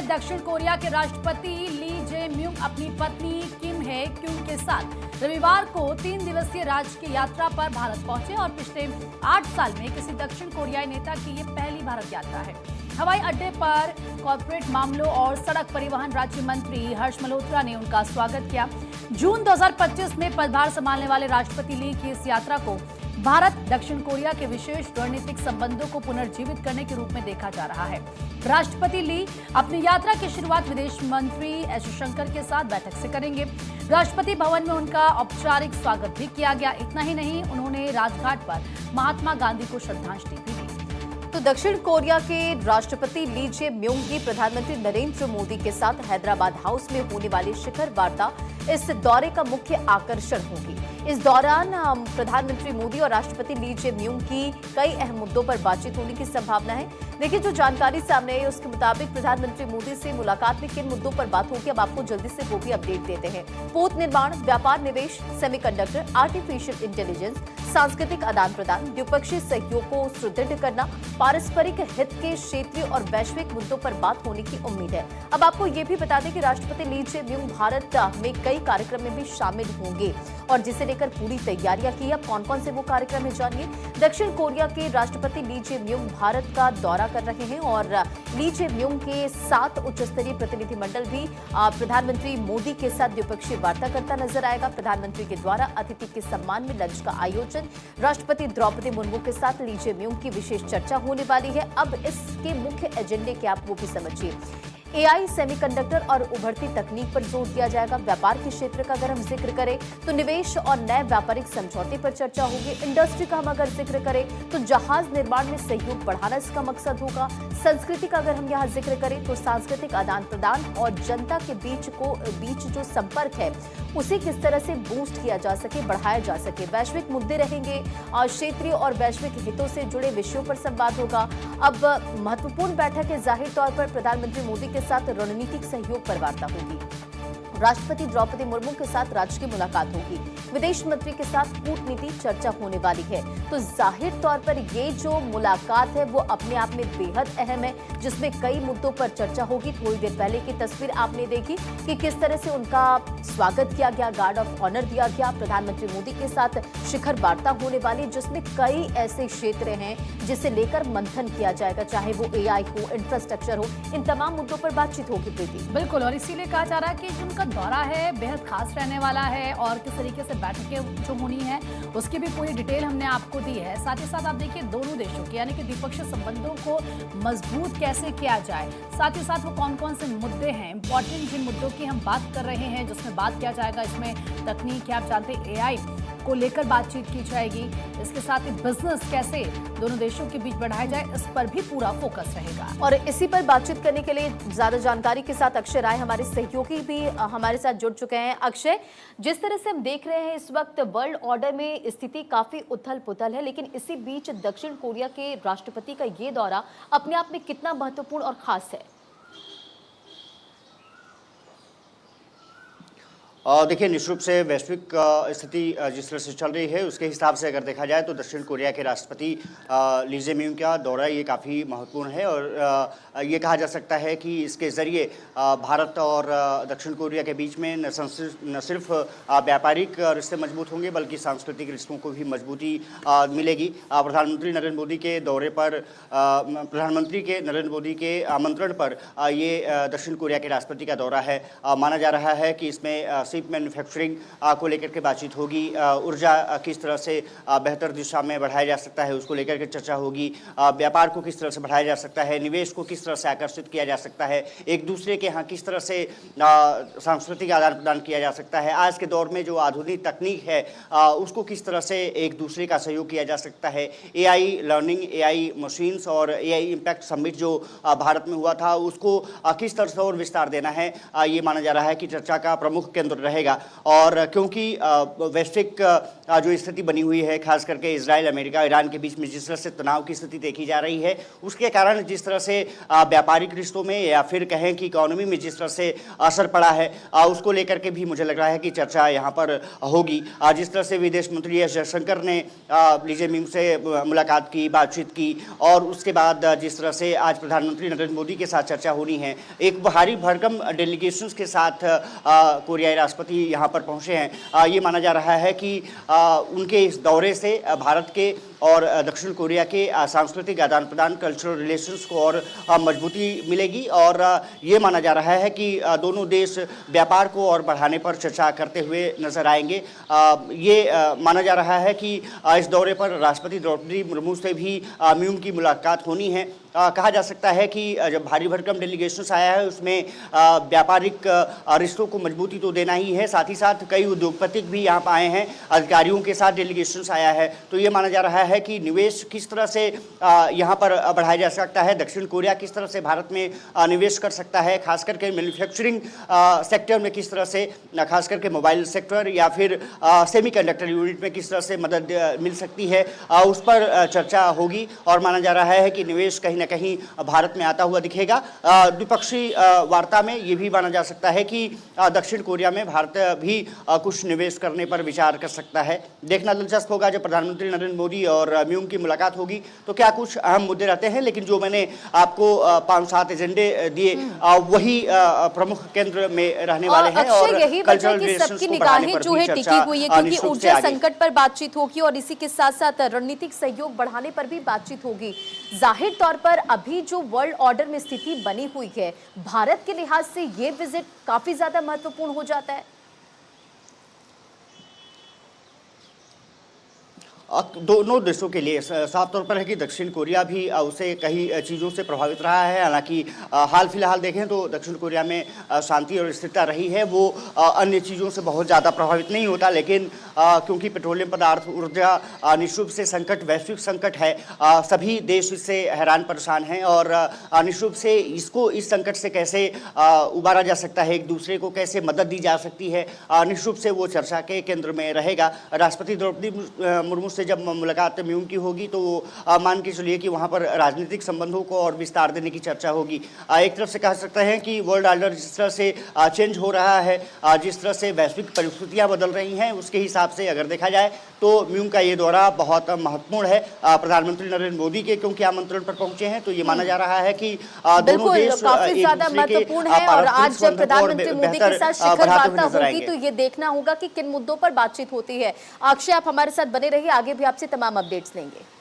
दक्षिण कोरिया के राष्ट्रपति ली जे म्यूंग अपनी पत्नी किम हे क्यूंग के साथ रविवार को 3 दिवसीय राजकीय यात्रा पर भारत पहुंचे और पिछले 8 साल में किसी दक्षिण कोरियाई नेता की ये पहली भारत यात्रा है। हवाई अड्डे पर कॉर्पोरेट मामलों और सड़क परिवहन राज्य मंत्री हर्ष मल्होत्रा ने उनका स्वागत किया। जून 2025 में पदभार संभालने वाले राष्ट्रपति ली की इस यात्रा को भारत दक्षिण कोरिया के विशेष रणनीतिक संबंधों को पुनर्जीवित करने के रूप में देखा जा रहा है। राष्ट्रपति ली अपनी यात्रा की शुरुआत विदेश मंत्री एस जयशंकर के साथ बैठक से करेंगे। राष्ट्रपति भवन में उनका औपचारिक स्वागत भी किया गया। इतना ही नहीं, उन्होंने राजघाट पर महात्मा गांधी को श्रद्धांजलि भी दी। तो दक्षिण कोरिया के राष्ट्रपति ली जे म्यूंग की प्रधानमंत्री नरेंद्र मोदी के साथ हैदराबाद हाउस में होने वाली शिखर वार्ता इस दौरे का मुख्य आकर्षण होगी। इस दौरान प्रधानमंत्री मोदी और राष्ट्रपति ली जे म्यूंग की कई अहम मुद्दों पर बातचीत होने की संभावना है। देखिए, जो जानकारी सामने आई उसके मुताबिक प्रधानमंत्री मोदी से मुलाकात में किन मुद्दों पर बात होगी, अब आपको जल्दी से वो भी अपडेट देते हैं। पोत निर्माण, व्यापार, निवेश, सेमीकंडक्टर, आर्टिफिशियल इंटेलिजेंस, सांस्कृतिक आदान प्रदान, द्विपक्षीय सहयोग को सुदृढ़ करना, पारस्परिक हित के क्षेत्रीय और वैश्विक मुद्दों पर बात होने की उम्मीद है। अब आपको ये भी बता दें कि राष्ट्रपति ली जे म्यूंग भारत में कई कार्यक्रम में भी शामिल होंगे और जिसे लेकर पूरी तैयारियां की। अब कौन कौन से वो कार्यक्रम है जानिए। दक्षिण कोरिया के राष्ट्रपति ली जे म्यूंग भारत का दौरा कर रहे हैं और ली जे म्यूंग के 7 उच्च स्तरीय प्रतिनिधिमंडल भी प्रधानमंत्री मोदी के साथ द्विपक्षीय वार्ता करता नजर आएगा। प्रधानमंत्री के द्वारा अतिथि के सम्मान में लंच का आयोजन, राष्ट्रपति द्रौपदी मुर्मू के साथ ली जे म्यूंग की विशेष चर्चा होने वाली है। अब इसके मुख्य एजेंडे क्या, आप वो भी समझिए। एआई, सेमीकंडक्टर और उभरती तकनीक पर जोर दिया जाएगा। व्यापार के क्षेत्र का अगर हम जिक्र करें तो निवेश और नए व्यापारिक समझौते पर चर्चा होगी। इंडस्ट्री का हम अगर जिक्र करें तो जहाज निर्माण में सहयोग बढ़ाना इसका मकसद होगा। संस्कृति का अगर हम यहाँ जिक्र करें तो सांस्कृतिक आदान प्रदान और जनता के बीच जो संपर्क है उसे किस तरह से बूस्ट किया जा सके, बढ़ाया जा सके। वैश्विक मुद्दे रहेंगे और क्षेत्रीय और वैश्विक हितों से जुड़े विषयों पर संवाद होगा। अब महत्वपूर्ण बैठक है, जाहिर तौर पर प्रधानमंत्री मोदी के साथ रणनीतिक सहयोग पर वार्ता होगी। राष्ट्रपति द्रौपदी मुर्मू के साथ राजकीय मुलाकात होगी। विदेश मंत्री के साथ कूटनीति चर्चा होने वाली है। तो जाहिर तौर पर ये जो मुलाकात है वो अपने आप में बेहद अहम है, जिसमें कई मुद्दों पर चर्चा होगी। थोड़ी देर पहले की तस्वीर आपने देखी कि किस तरह से उनका स्वागत किया गया, गार्ड ऑफ ऑनर दिया गया। प्रधानमंत्री मोदी के साथ शिखर वार्ता होने वाली, जिसमें कई ऐसे क्षेत्र हैं जिसे लेकर मंथन किया जाएगा, चाहे वो एआई हो, इंफ्रास्ट्रक्चर हो, इन तमाम मुद्दों पर बातचीत होगी। प्रीति, बिल्कुल, और इसीलिए कहा जा रहा है कि उनका दौरा है बेहद खास रहने वाला है और किस तरीके से बैठकें जो होनी है उसकी भी पूरी डिटेल हमने आपको दी है। साथ ही साथ आप देखिए दोनों देशों की यानी कि द्विपक्षीय संबंधों को मजबूत कैसे किया जाए, साथ ही साथ वो कौन कौन से मुद्दे हैं इंपॉर्टेंट, जिन मुद्दों की हम बात कर रहे हैं जिसमें बात किया जाएगा। इसमें तकनीक है, आप जानते हैं एआई को लेकर बातचीत की जाएगी। इसके साथ ही बिजनेस कैसे दोनों देशों के बीच बढ़ाया जाए, इस पर भी पूरा फोकस रहेगा। और इसी पर बातचीत करने के लिए ज्यादा जानकारी के साथ अक्षय राय हमारे सहयोगी भी हमारे साथ जुड़ चुके हैं। अक्षय, जिस तरह से हम देख रहे हैं इस वक्त वर्ल्ड ऑर्डर में स्थिति काफी उथल पुथल है, लेकिन इसी बीच दक्षिण कोरिया के राष्ट्रपति का ये दौरा अपने आप में कितना महत्वपूर्ण और खास है? देखिए, निश्चित रूप से वैश्विक स्थिति जिस तरह से चल रही है उसके हिसाब से अगर देखा जाए तो दक्षिण कोरिया के राष्ट्रपति ली जे म्यूंग का दौरा ये काफ़ी महत्वपूर्ण है और ये कहा जा सकता है कि इसके ज़रिए भारत और दक्षिण कोरिया के बीच में न सिर्फ व्यापारिक रिश्ते मजबूत होंगे बल्कि सांस्कृतिक रिश्तों को भी मजबूती मिलेगी। प्रधानमंत्री नरेंद्र मोदी के दौरे पर प्रधानमंत्री के नरेंद्र मोदी के आमंत्रण पर ये दक्षिण कोरिया के राष्ट्रपति का दौरा है। माना जा रहा है कि इसमें शिप मैन्युफैक्चरिंग को लेकर के बातचीत होगी, ऊर्जा किस तरह से बेहतर दिशा में बढ़ाया जा सकता है उसको लेकर के चर्चा होगी, व्यापार को किस तरह से बढ़ाया जा सकता है, निवेश को किस तरह से आकर्षित किया जा सकता है, एक दूसरे के यहाँ किस तरह से सांस्कृतिक आदान प्रदान किया जा सकता है, आज के दौर में जो आधुनिक तकनीक है उसको किस तरह से एक दूसरे का सहयोग किया जा सकता है, एआई लर्निंग, एआई मशीन्स और एआई इम्पैक्ट समिट जो भारत में हुआ था उसको किस तरह से और विस्तार देना है, ये माना जा रहा है कि चर्चा का प्रमुख केंद्र रहेगा। और क्योंकि वैश्विक जो स्थिति बनी हुई है, खास करके इजराइल, अमेरिका, ईरान के बीच में जिस तरह से तनाव की स्थिति देखी जा रही है, उसके कारण जिस तरह से व्यापारिक रिश्तों में या फिर कहें कि इकोनॉमी में जिस तरह से असर पड़ा है, उसको लेकर के भी मुझे लग रहा है कि चर्चा यहाँ पर होगी। जिस तरह से विदेश मंत्री एस जयशंकर ने ली जेमिंग से मुलाकात की, बातचीत की, और उसके बाद जिस तरह से आज प्रधानमंत्री नरेंद्र मोदी के साथ चर्चा होनी है, एक भारी भरकम डेलीगेशंस के साथ कोरियाई राष्ट्रपति यहाँ पर पहुँचे हैं। ये माना जा रहा है कि उनके इस दौरे से भारत के और दक्षिण कोरिया के सांस्कृतिक आदान प्रदान, कल्चरल रिलेशंस को और मजबूती मिलेगी, और ये माना जा रहा है कि दोनों देश व्यापार को और बढ़ाने पर चर्चा करते हुए नजर आएंगे। ये माना जा रहा है कि इस दौरे पर राष्ट्रपति द्रौपदी मुर्मू से भी म्यूंग की मुलाकात होनी है। कहा जा सकता है कि जब भारी भरकम डेलीगेशंस आया है, उसमें व्यापारिक रिश्तों को मजबूती तो देना ही है, साथ ही साथ कई उद्योगपति भी यहाँ पर आए हैं, अधिकारियों के साथ डेलीगेशंस आया है। तो ये माना जा रहा है कि निवेश किस तरह से यहाँ पर बढ़ाया जा सकता है, दक्षिण कोरिया किस तरह से भारत में निवेश कर सकता है, खास करके मैन्युफैक्चरिंग सेक्टर में किस तरह से, खास करके मोबाइल सेक्टर या फिर सेमीकंडक्टर यूनिट में किस तरह से मदद मिल सकती है, उस पर चर्चा होगी। और माना जा रहा है कि निवेश कहीं न कहीं भारत में आता हुआ दिखेगा। द्विपक्षीय वार्ता में ये भी माना जा सकता है कि दक्षिण कोरिया में भारत भी कुछ निवेश करने पर विचार कर सकता है। देखना दिलचस्प होगा जब प्रधानमंत्री नरेंद्र मोदी और म्यूंग की मुलाकात होगी तो क्या कुछ अहम मुद्दे रहते हैं, लेकिन जो मैंने आपको 5-7 एजेंडे दिए वही प्रमुख केंद्र में रहने वाले हैं। और यही वजह कि सबकी निगाहें जो है टिकी हुई है, क्योंकि ऊर्जा संकट पर बातचीत होगी और इसी के साथ साथ रणनीतिक सहयोग बढ़ाने पर भी बातचीत होगी। जाहिर तौर पर अभी जो वर्ल्ड ऑर्डर में स्थिति बनी हुई है, भारत के लिहाज से ये विजिट काफी ज्यादा महत्वपूर्ण हो जाता है। दोनों देशों के लिए साफ तौर पर है कि दक्षिण कोरिया भी उसे कई चीज़ों से प्रभावित रहा है। हालांकि हाल फिलहाल देखें तो दक्षिण कोरिया में शांति और स्थिरता रही है, वो अन्य चीज़ों से बहुत ज़्यादा प्रभावित नहीं होता। लेकिन क्योंकि पेट्रोलियम पदार्थ, ऊर्जा निश्चित रूप से संकट, वैश्विक संकट है, सभी देश इससे हैरान परेशान हैं, और निश्चित रूप से इसको, इस संकट से कैसे उबारा जा सकता है, एक दूसरे को कैसे मदद दी जा सकती है, निश्चित रूप से वो चर्चा के केंद्र में रहेगा। राष्ट्रपति द्रौपदी मुर्मू से जब मुलाकात म्यूंग की होगी तो मान के चलिए कि वहां पर राजनीतिक संबंधों को और विस्तार देने की चर्चा होगी। एक तरफ से कह सकते हैं कि वर्ल्ड ऑर्डर जिस तरह से चेंज हो रहा है, जिस तरह से वैश्विक परिस्थितियां बदल रही हैं, उसके हिसाब से अगर देखा जाए तो म्यूंग का ये दौरा बहुत महत्वपूर्ण है प्रधानमंत्री नरेंद्र मोदी के, क्योंकि आमंत्रण पर पहुंचे हैं। तो ये माना जा रहा है कि दोनों देश काफी ज्यादा महत्वपूर्ण है, और आज जब प्रधानमंत्री मोदी के साथ शिखर वार्ता होगी तो ये देखना होगा कि किन मुद्दों पर बातचीत होती है। अक्षय, आप हमारे साथ बने रहिए, आगे भी आपसे तमाम अपडेट्स लेंगे।